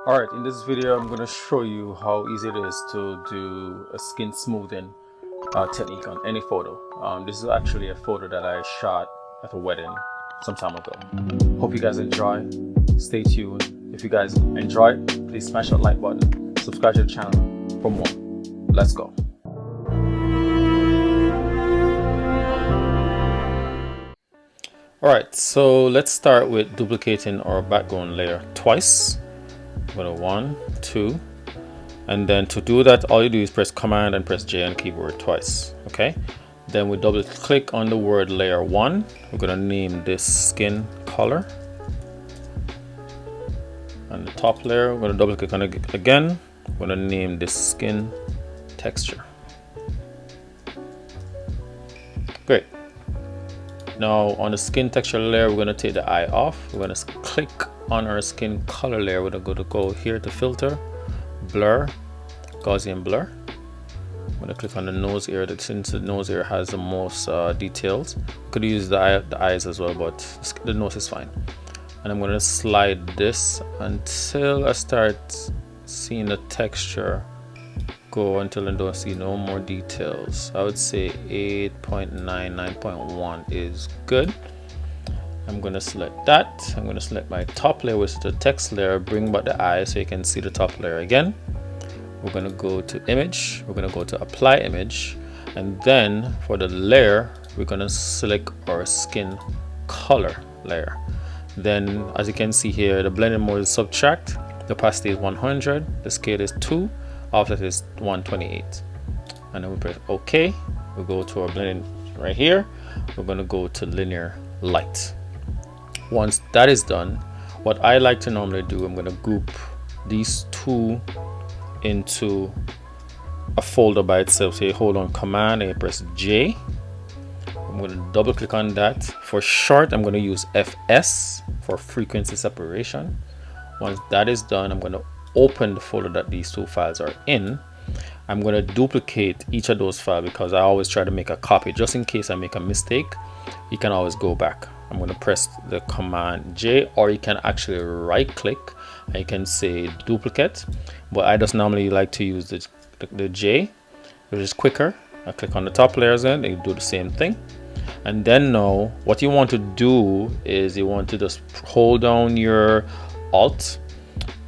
Alright, in this video I'm going to show you how easy it is to do a skin smoothing technique on any photo. This is actually a photo that I shot at a wedding some time ago. Hope you guys enjoy. Stay tuned. If you guys enjoy, please smash that like button. Subscribe to the channel for more. Let's go. Alright, so let's start with duplicating our background layer twice. I'm going to 1, 2, and then to do that all you do is press Command and press J on keyboard twice. Okay, then we double click on the word layer 1. We're going to name this skin color, and the top layer we're going to double click on it again. We're going to name this skin texture. Great. Now on the skin texture layer we're going to take the eye off. We're going to click on our skin color layer. We're going to go here to filter, blur, Gaussian blur. I'm going to click on the nose area. Since the nose area has the most details, could use the eyes as well, but the nose is fine. And I'm going to slide this until I start seeing the texture go until I don't see no more details. I would say 8.9, 9.1 is good. I'm going to select that. I'm going to select my top layer, which is the text layer, bring back the eye so you can see the top layer again. We're going to go to image, we're going to go to apply image, and then for the layer we're going to select our skin color layer. Then as you can see here, the blending mode is subtract, the opacity is 100, the scale is 2, offset is 128, and then we press OK. We go to our blending right here. We're going to go to linear light. Once that is done, what I like to normally do, I'm going to group these two into a folder by itself. So you hold on Command and you press J. I'm going to double click on that. For short, I'm going to use FS for frequency separation. Once that is done, I'm going to open the folder that these two files are in. I'm going to duplicate each of those files because I always try to make a copy just in case I make a mistake. You can always go back. I'm going to press the Command J, or you can actually right click and you can say duplicate, but I just normally like to use the J, which is quicker. I click on the top layers and you do the same thing. And then now what you want to do is you want to just hold down your Alt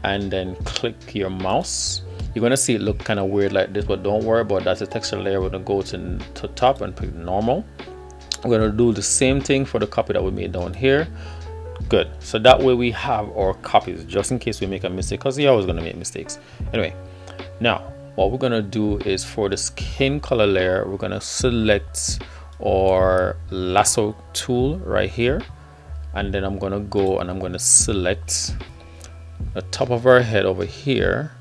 and then click your mouse. You're going to see it look kind of weird like this, but don't worry about that. That's a texture layer. We're going to go to top and pick normal. We're going to do the same thing for the copy that we made down here. Good. So that way we have our copies just in case we make a mistake, because you're always going to make mistakes. Anyway, now what we're going to do is for the skin color layer, we're going to select our lasso tool right here, and then I'm going to go and I'm going to select the top of our head over here.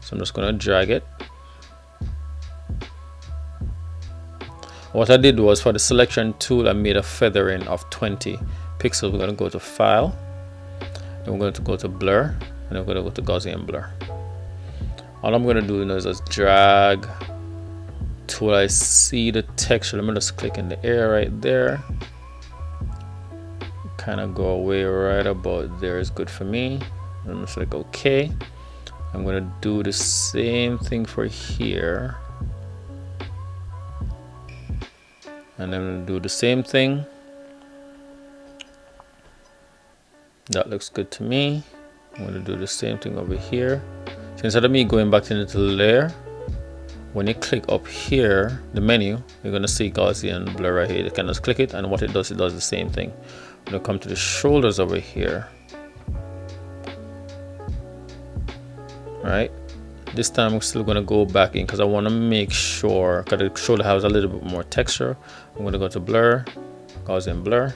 So I'm just going to drag it. What I did was for the selection tool, I made a feathering of 20 pixels. We're going to go to File, and we're going to go to Blur, and we're going to go to Gaussian Blur. All I'm going to do now is just drag till I see the texture. Let me just click in the air right there. Kind of go away right about there is good for me. I'm just like OK. I'm going to do the same thing for here. And then I'm going to do the same thing. That looks good to me. I'm going to do the same thing over here. So instead of me going back into the layer, when you click up here, the menu, you're going to see Gaussian blur right here. You can just click it, and what it does the same thing. I'm going to come to the shoulders over here. Right. This time I'm still going to go back in because I want to make sure, because the shoulder has a little bit more texture. I'm going to go to Blur, Gaussian Blur,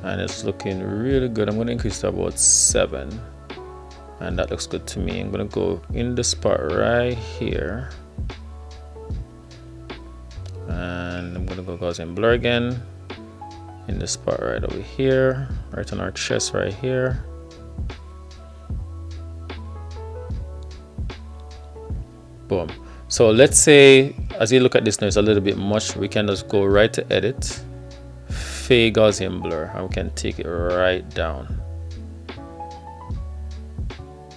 and it's looking really good. I'm going to increase to about 7, and that looks good to me. I'm going to go in the spot right here, and I'm going to go Gaussian Blur again in the spot right over here, right on our chest right here. Boom. So let's say as you look at this now, it's a little bit much. We can just go right to edit, fade Gaussian blur, and we can take it right down.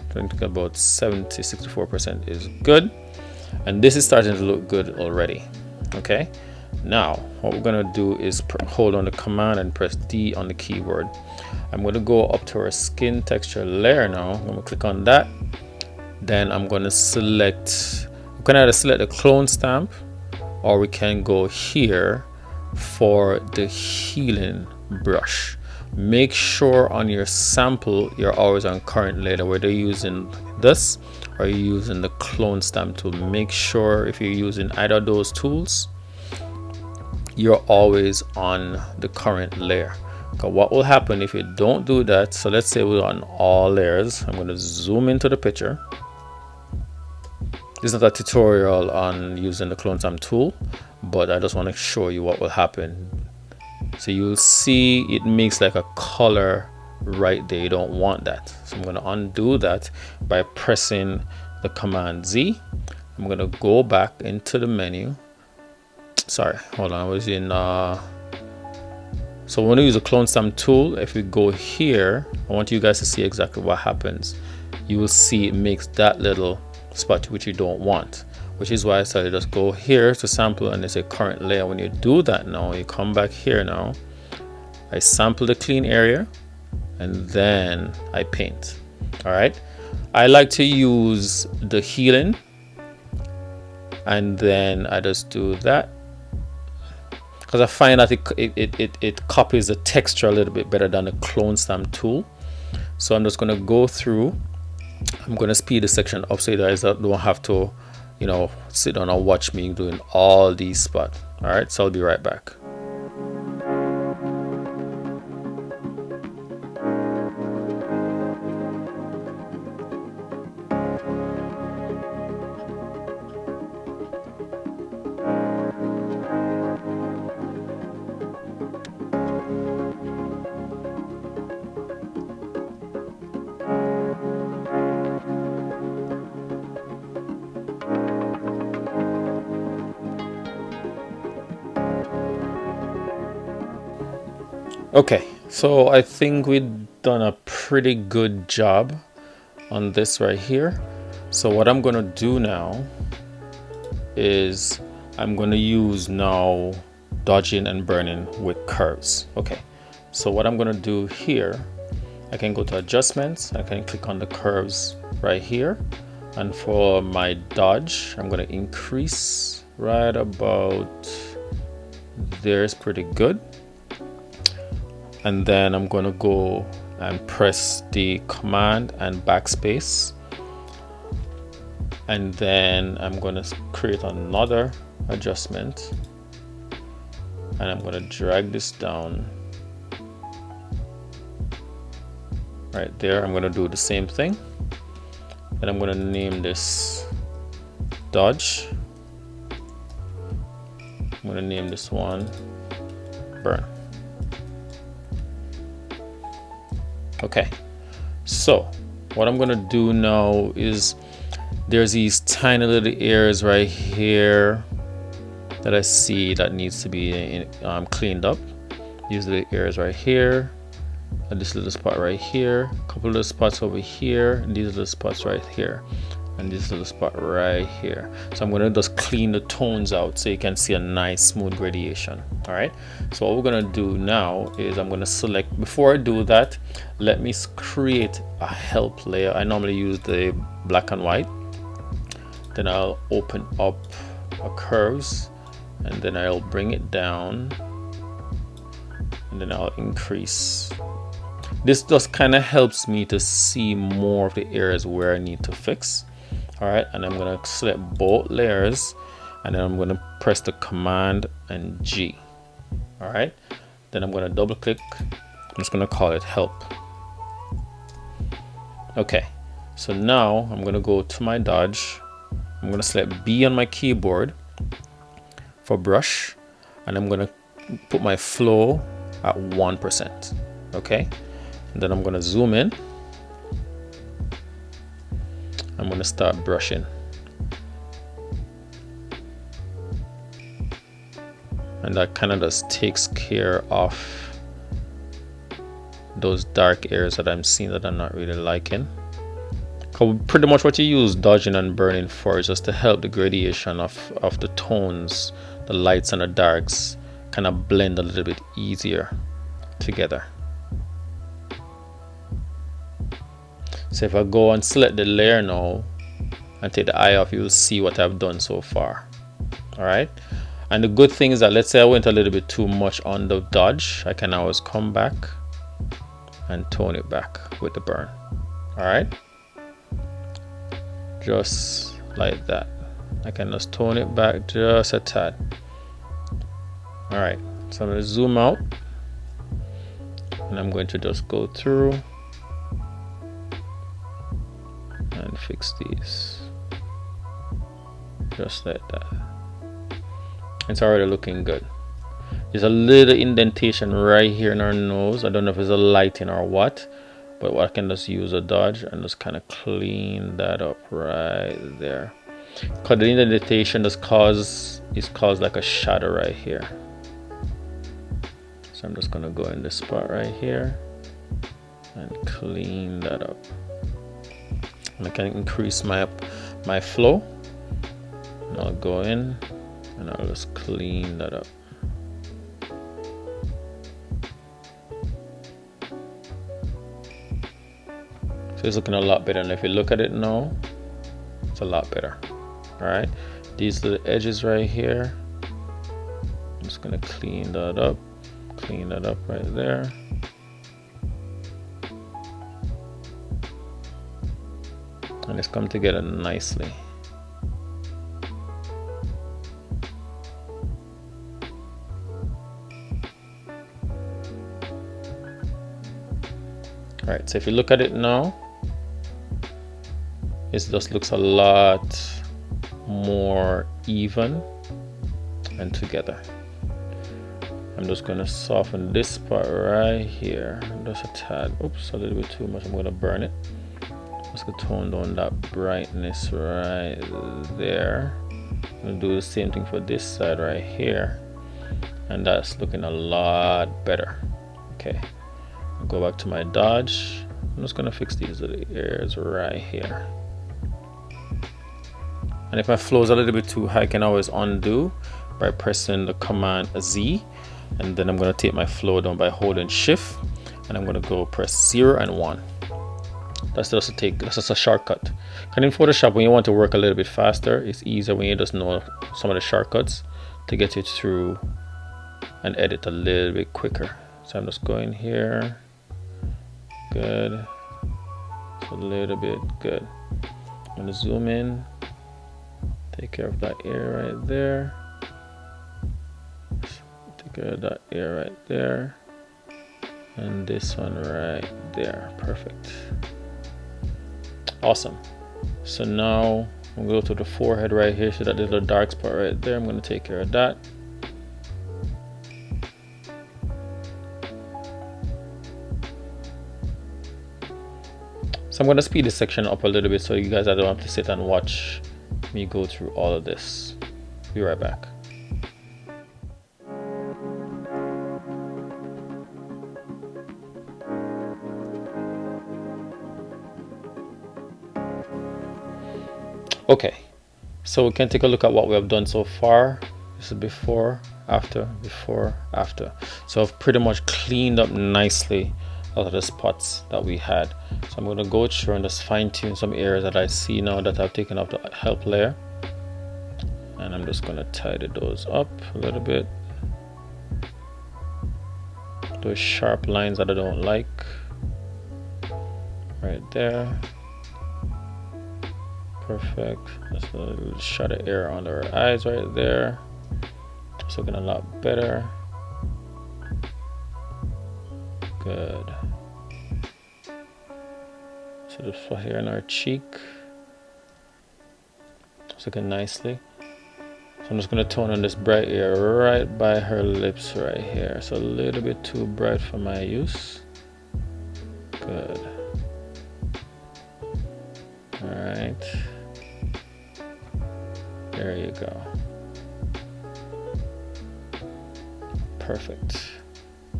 I think about 64% is good, and this is starting to look good already. Okay, now what we're gonna do is hold on the command and press D on the keyboard. I'm gonna go up to our skin texture layer now. I'm gonna click on that. Then I'm gonna select, we can either select the clone stamp, or we can go here for the healing brush. Make sure on your sample you're always on current layer, whether you're using this or you're using the clone stamp tool. Make sure if you're using either of those tools, you're always on the current layer. Because what will happen if you don't do that, so let's say we're on all layers. I'm going to zoom into the picture. This is not a tutorial on using the clone stamp tool, but I just want to show you what will happen. So you'll see it makes like a color right there. You don't want that. So I'm going to undo that by pressing the command Z. I'm going to go back into the menu. Sorry, hold on. I was in. So when we use a clone stamp tool, if we go here, I want you guys to see exactly what happens. You will see it makes that little spot which you don't want, which is why I started just go here to sample and it's a current layer. When you do that now, you come back here now, I sample the clean area and then I paint. All right, I like to use the healing and then I just do that because I find that it copies the texture a little bit better than the clone stamp tool. So I'm just going to go through. I'm going to speed the section up so you guys don't have to, you know, sit down and watch me doing all these spots. All right, so I'll be right back. Okay, so I think we've done a pretty good job on this right here. So what I'm gonna do now is I'm gonna use now dodging and burning with curves. Okay, so what I'm gonna do here, I can go to adjustments, I can click on the curves right here, and for my dodge I'm gonna increase right about there is pretty good. And then I'm going to go and press the command and backspace, and then I'm going to create another adjustment and I'm going to drag this down right there. I'm going to do the same thing and I'm going to name this dodge. I'm going to name this one burn. Okay, so what I'm gonna do now is there's these tiny little areas right here that I see that needs to be cleaned up. These are the areas right here, and this little spot right here, a couple of the spots over here, and these are the spots right here, and this little spot right here. So I'm gonna just clean the tones out so you can see a nice smooth gradation. All right, so what we're gonna do now is I'm gonna select, before I do that, let me create a help layer. I normally use the black and white. Then I'll open up a curves and then I'll bring it down and then I'll increase. This just kind of helps me to see more of the areas where I need to fix. All right, and I'm gonna select both layers and then I'm gonna press the command and G. All right, then I'm gonna double click. I'm just gonna call it help. Okay, so now I'm gonna go to my dodge. I'm gonna select B on my keyboard for brush, and I'm gonna put my flow at 1%. Okay, and then I'm gonna zoom in. I'm gonna start brushing. And that kind of just takes care of those dark areas that I'm seeing that I'm not really liking. Pretty much what you use dodging and burning for is just to help the gradation of the tones, the lights and the darks kind of blend a little bit easier together. So if I go and select the layer now and take the eye off, you'll see what I've done so far. Alright, and the good thing is that, let's say I went a little bit too much on the dodge, I can always come back and tone it back with the burn. Alright, just like that. I can just tone it back just a tad. Alright, so I'm going to zoom out and I'm going to just go through and fix these just like that. It's already looking good. There's a little indentation right here in our nose. I don't know if it's a lighting or what, but I can just use a dodge and just kind of clean that up right there, because the indentation is caused like a shadow right here. So I'm just gonna go in this spot right here and clean that up. And I can increase my flow, and I'll go in and I'll just clean that up. So it's looking a lot better, and if you look at it now, it's a lot better. Alright, these little edges right here, I'm just gonna clean that up right there. And it's come together nicely. Alright, so if you look at it now, it just looks a lot more even and together. I'm just going to soften this part right here, just a tad. Oops, a little bit too much. I'm going to burn it. Just going to tone down that brightness right there. I'm going to do the same thing for this side right here, and that's looking a lot better. Okay, I'll go back to my dodge. I'm just going to fix these little areas right here. And if my flow is a little bit too high, I can always undo by pressing the command Z, and then I'm going to take my flow down by holding shift, and I'm going to go press 0 and 1. That's just a shortcut. And in Photoshop, when you want to work a little bit faster, it's easier when you just know some of the shortcuts to get it through and edit a little bit quicker. So I'm just going here. Good. Just a little bit. Good. I'm going to zoom in. Take care of that area right there. Take care of that area right there. And this one right there. Perfect. Awesome. So now I'm going to go to the forehead right here. See that little dark spot right there? I'm going to take care of that. So I'm going to speed this section up a little bit so you guys don't have to sit and watch me go through all of this. Be right back. Okay, so we can take a look at what we have done so far. This is before, after, before, after. So I've pretty much cleaned up nicely a lot of the spots that we had. So I'm going to go through and just fine tune some areas that I see now that I've taken off the help layer. And I'm just going to tidy those up a little bit. Those sharp lines that I don't like. Right there. Perfect. That's a little shot of air under her eyes right there. It's looking a lot better. Good. So the spot here in our cheek. It's looking nicely. So I'm just going to tone on this bright area right by her lips right here. So a little bit too bright for my use. Good. Alright. There you go. Perfect.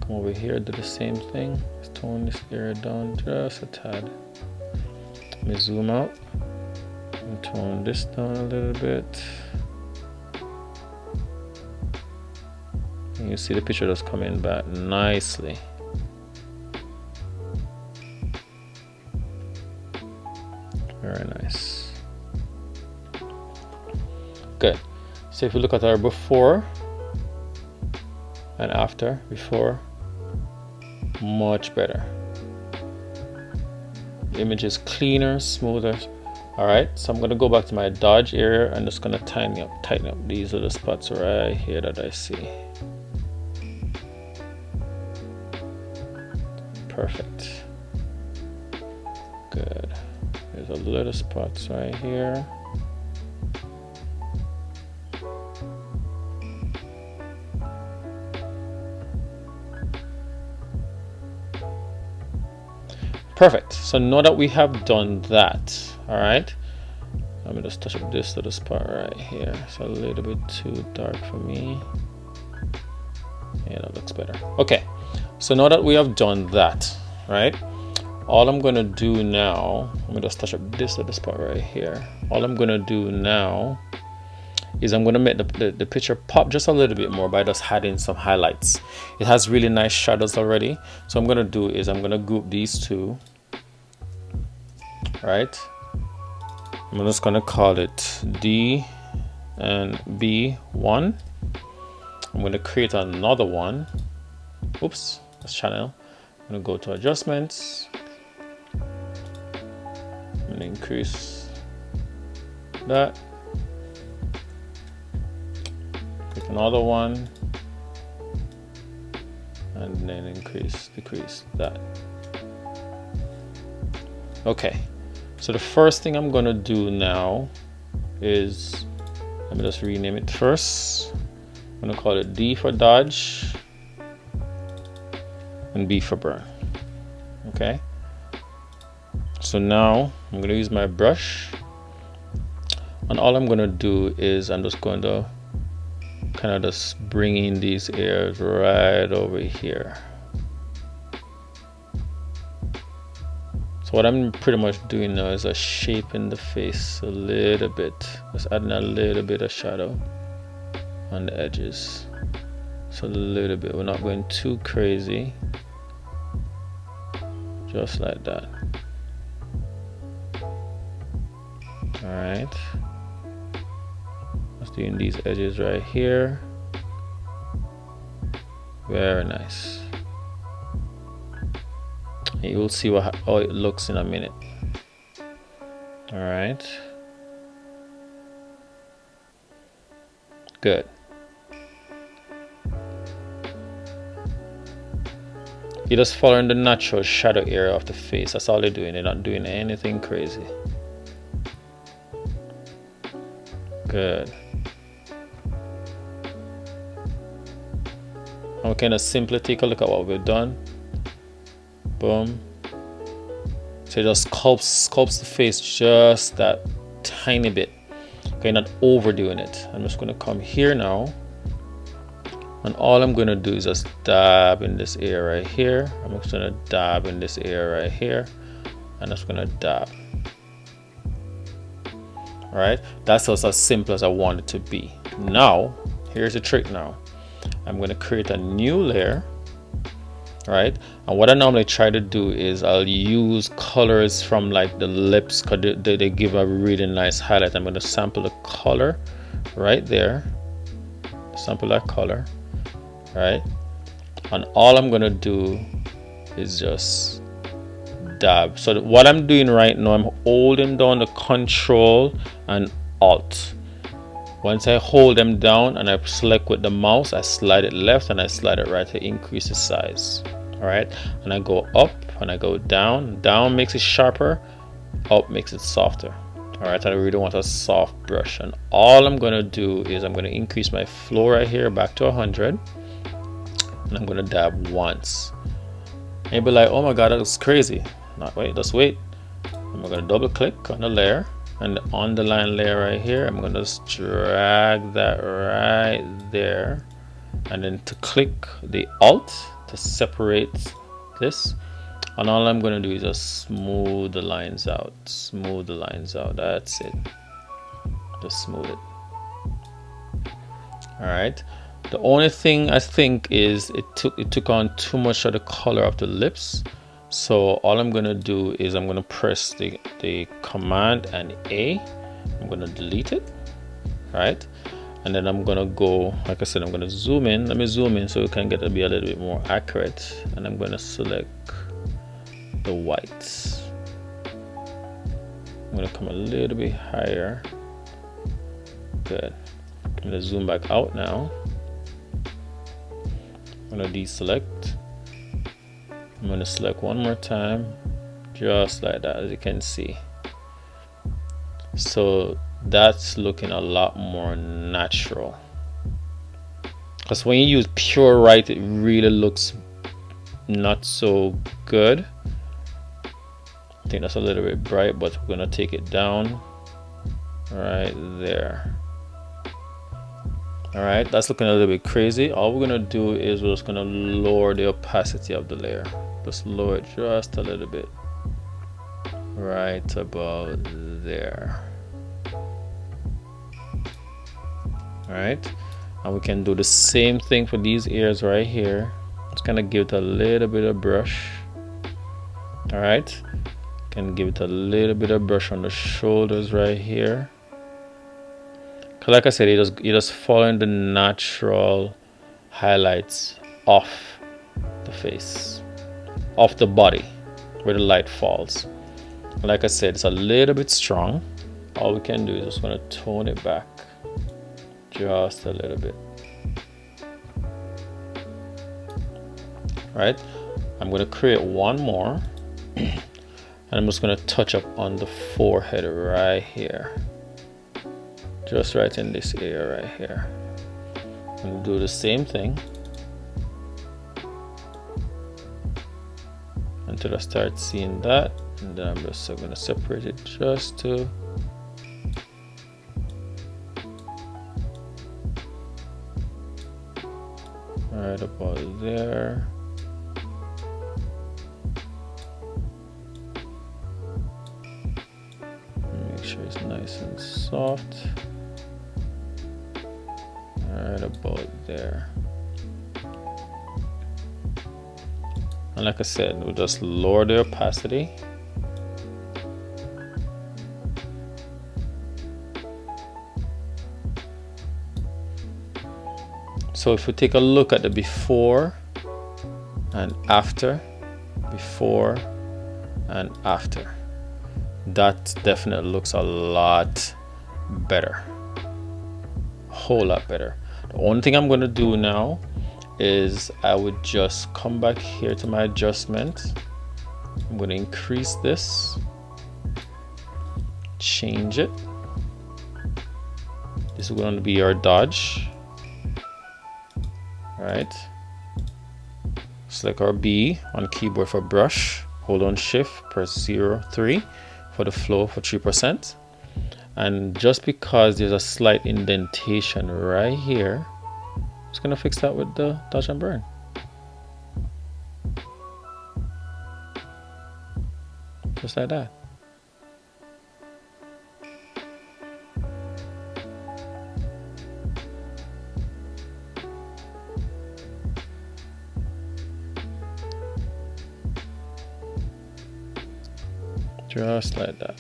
Come over here, do the same thing. Just tone this area down just a tad. me zoom out and tone this down a little bit. And you see the picture just coming back nicely. Very nice. Good. So if you look at our before and after, before, much better. The image is cleaner, smoother. All right, so I'm gonna go back to my dodge area and just gonna tighten up these little spots right here that I see. Perfect. Good. There's a little spots right here. Perfect. So now that we have done that, all right, let me just touch up this little spot right here. It's a little bit too dark for me. Yeah, that looks better. Okay, so now that we have done that, right, all I'm gonna do now, let me just touch up this little spot right here. All I'm gonna do now is I'm gonna make the picture pop just a little bit more by just adding some highlights. It has really nice shadows already. So I'm gonna do is I'm gonna group these two, right? I'm just gonna call it D and B1. I'm gonna create another one. Oops, that's channel. I'm gonna go to adjustments. I'm gonna increase that. Click another one, and then decrease that. Okay, so the first thing I'm gonna do now is, let me just rename it first. I'm gonna call it D for dodge and B for burn. Okay, so now I'm gonna use my brush, and all I'm gonna do is I'm just going to kind of just bring in these areas right over here. So what I'm pretty much doing now is just shaping the face a little bit, just adding a little bit of shadow on the edges. So a little bit, we're not going too crazy, just like that. All right, just doing these edges right here. Very nice. You will see how it looks in a minute. All right, good. You're just following the natural shadow area of the face. That's all they're doing. They're not doing anything crazy. Good. And we kind of simply take a look at what we've done. Boom. So it just sculpts the face just that tiny bit. Okay, not overdoing it. I'm just going to come here now, and all I'm going to do is just dab in this area right here. I'm just going to dab in this area right here, and I'm just going to dab. All right, that's just as simple as I want it to be. Now, here's the trick. Now, I'm going to create a new layer. Right, and what I normally try to do is I'll use colors from like the lips, because they give a really nice highlight. I'm going to sample the color right there, sample that color, right, and all I'm going to do is just dab. So what I'm doing right now, I'm holding down the Control and Alt. Once I hold them down and I select with the mouse, I slide it left and I slide it right to increase the size. All right, and I go up and I go down. Down makes it sharper, up makes it softer. All right, I really want a soft brush, and all I'm gonna do is I'm gonna increase my flow right here back to 100, and I'm gonna dab once. And you'll be like, oh my god, that looks crazy. Not wait, just wait. I'm gonna double click on the layer, and the underline layer right here, I'm gonna just drag that right there, and then to click the Alt to separate this, And all I'm going to do is just smooth the lines out. Smooth the lines out. That's it. Just smooth it. Alright. The only thing I think is it took on too much of the color of the lips. So all I'm going to do is I'm going to press the Command and A. I'm going to delete it. Right. And then I'm going to go, like I said, I'm going to zoom in. Let me zoom in so we can get to be a little bit more accurate. And I'm going to select the whites. I'm going to come a little bit higher. Good. I'm going to zoom back out now. I'm going to deselect. I'm going to select one more time, just like that, as you can see. So that's looking a lot more natural. Because when you use pure white, it really looks not so good. I think that's a little bit bright, but we're going to take it down right there. All right, that's looking a little bit crazy. All we're going to do is we're just going to lower the opacity of the layer. Just lower it just a little bit. Right about there. All right, and we can do the same thing for these ears right here. Just kind of give it a little bit of brush. All right, can give it a little bit of brush on the shoulders right here. Cause like I said, you're just following the natural highlights off the face, off the body, where the light falls. Like I said, it's a little bit strong. All we can do is just want to tone it back just a little bit. Right, I'm going to create one more, and I'm just going to touch up on the forehead right here, just right in this area right here. I'm going to do the same thing until I start seeing that, and then I'm just going to separate it just to right about there. Make sure it's nice and soft. Right about there. And like I said, we'll just lower the opacity. So if we take a look at the before and after, before and after, that definitely looks a lot better, a whole lot better. The only thing I'm going to do now is I would just come back here to my adjustment. I'm going to increase this, change it. This is going to be our dodge. Right, select our B on keyboard for brush, hold on shift, press 0.3 for the flow for 3%. And just because there's a slight indentation right here, I'm just gonna fix that with the dodge and burn. Just like that. Just like that.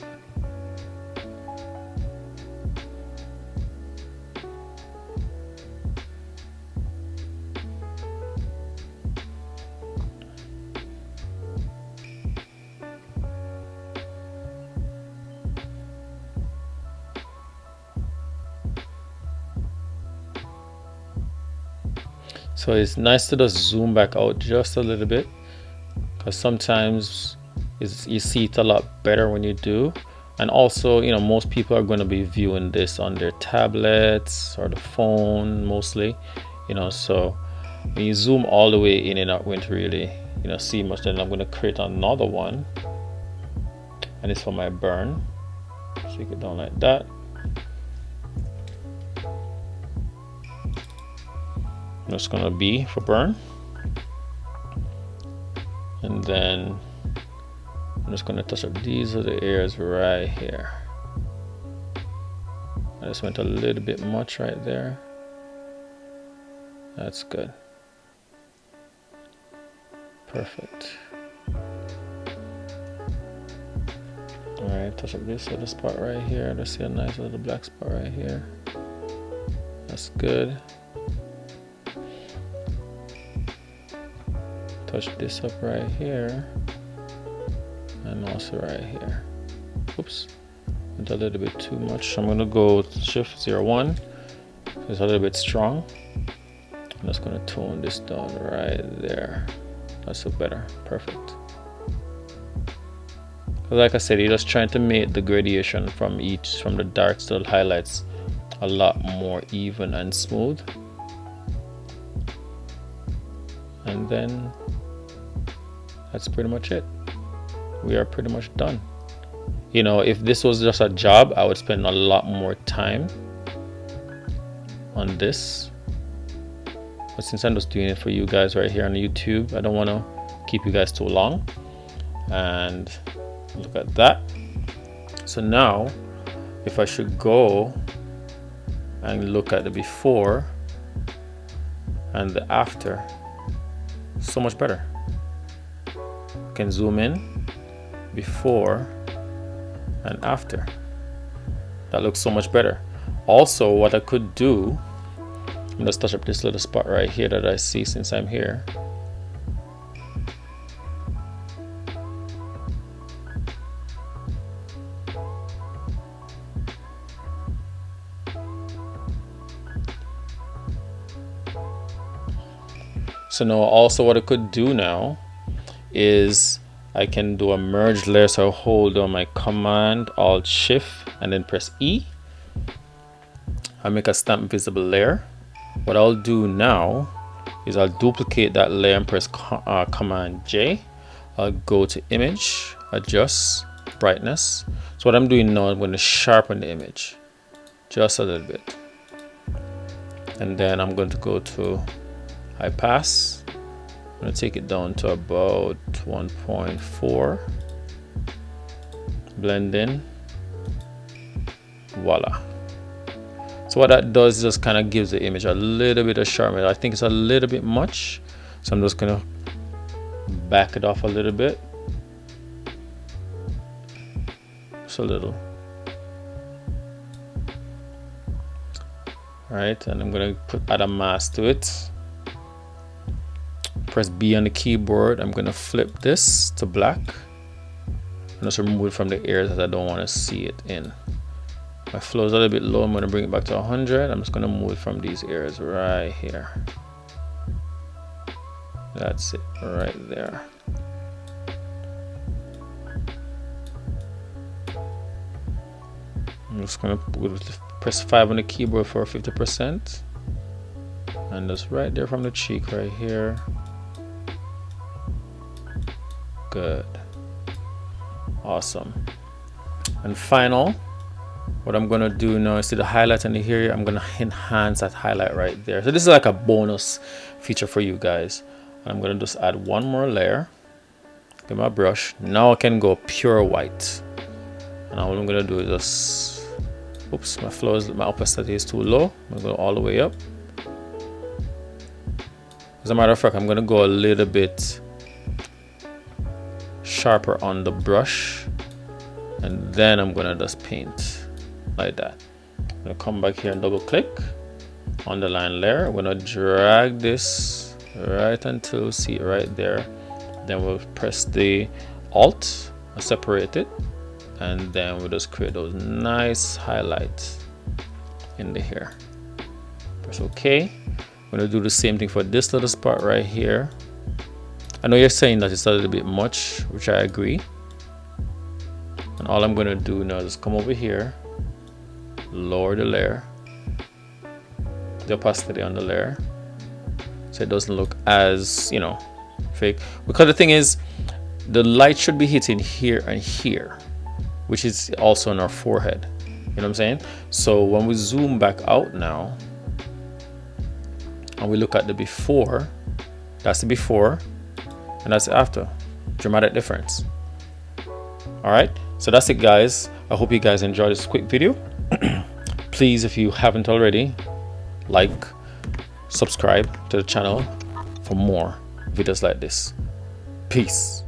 So it's nice to just zoom back out just a little bit, because sometimes you see it a lot better when you do. And also, you know, most people are going to be viewing this on their tablets or the phone mostly, you know, so when you zoom all the way in, you're not going to really, you know, see much. Then I'm going to create another one, and it's for my burn. Take it down like that. That's going to be for burn, and then I'm just going to touch up these are the areas right here. I just went a little bit much right there. That's good. Perfect. Alright, touch up this little spot right here. Let's see a nice little black spot right here. That's good. Touch this up right here. And also right here. Oops. Went a little bit too much. I'm going to go Shift 01. It's a little bit strong. I'm just going to tone this down right there. That's look better. Perfect. Like I said, you're just trying to make the gradation from the darks to the highlights a lot more even and smooth. And then that's pretty much it. We are pretty much done. You know, if this was just a job, I would spend a lot more time on this. But since I'm just doing it for you guys right here on YouTube, I don't want to keep you guys too long. And look at that. So now, if I should go and look at the before and the after, so much better. I can zoom in, before and after. That looks so much better. Also, what I could do, let's touch up this little spot right here that I see since I'm here. So now also what I could do now is I can do a merge layer. So I'll hold on my Command Alt Shift and then press E. I'll make a stamp visible layer. What I'll do now is I'll duplicate that layer and press Command J. I'll go to Image, Adjust, Brightness. So what I'm doing now, I'm going to sharpen the image just a little bit. And then I'm going to go to High Pass. I'm going to take it down to about 1.4. Blend in. Voila. So what that does is just kind of gives the image a little bit of sharpness. I think it's a little bit much, so I'm just going to back it off a little bit. Just a little. Alright, and I'm going to add a mask to it. Press B on the keyboard. I'm going to flip this to black and just remove it from the areas that I don't want to see it in. My flow is a little bit low. I'm going to bring it back to 100. I'm just going to move it from these areas right here. That's it right there. I'm just going to press 5 on the keyboard for 50%. And just right there from the cheek right here. Good. Awesome. And final, what I'm going to do now is see the highlight in here. I'm going to enhance that highlight right there. So this is like a bonus feature for you guys. And I'm going to just add one more layer. Get my brush. Now I can go pure white. And all I'm going to do is just, oops, my opacity is too low. I'm going to go all the way up. As a matter of fact, I'm going to go a little bit sharper on the brush. And then I'm going to just paint like that. I'm going to come back here and double click on the line layer. I'm going to drag this right until you see it right there. Then we'll press the Alt and separate it. And then we'll just create those nice highlights in the hair. Press OK. I'm going to do the same thing for this little spot right here. I know you're saying that it's a little bit much, which I agree. And all I'm going to do now is come over here, lower the layer, the opacity on the layer, so it doesn't look as, you know, fake. Because the thing is, the light should be hitting here and here, which is also on our forehead. You know what I'm saying? So when we zoom back out now, and we look at the before, that's the before, and that's the after. Dramatic difference. All right, so that's it, guys. I hope you guys enjoyed this quick video. Please, if you haven't already, like, subscribe to the channel for more videos like this. Peace.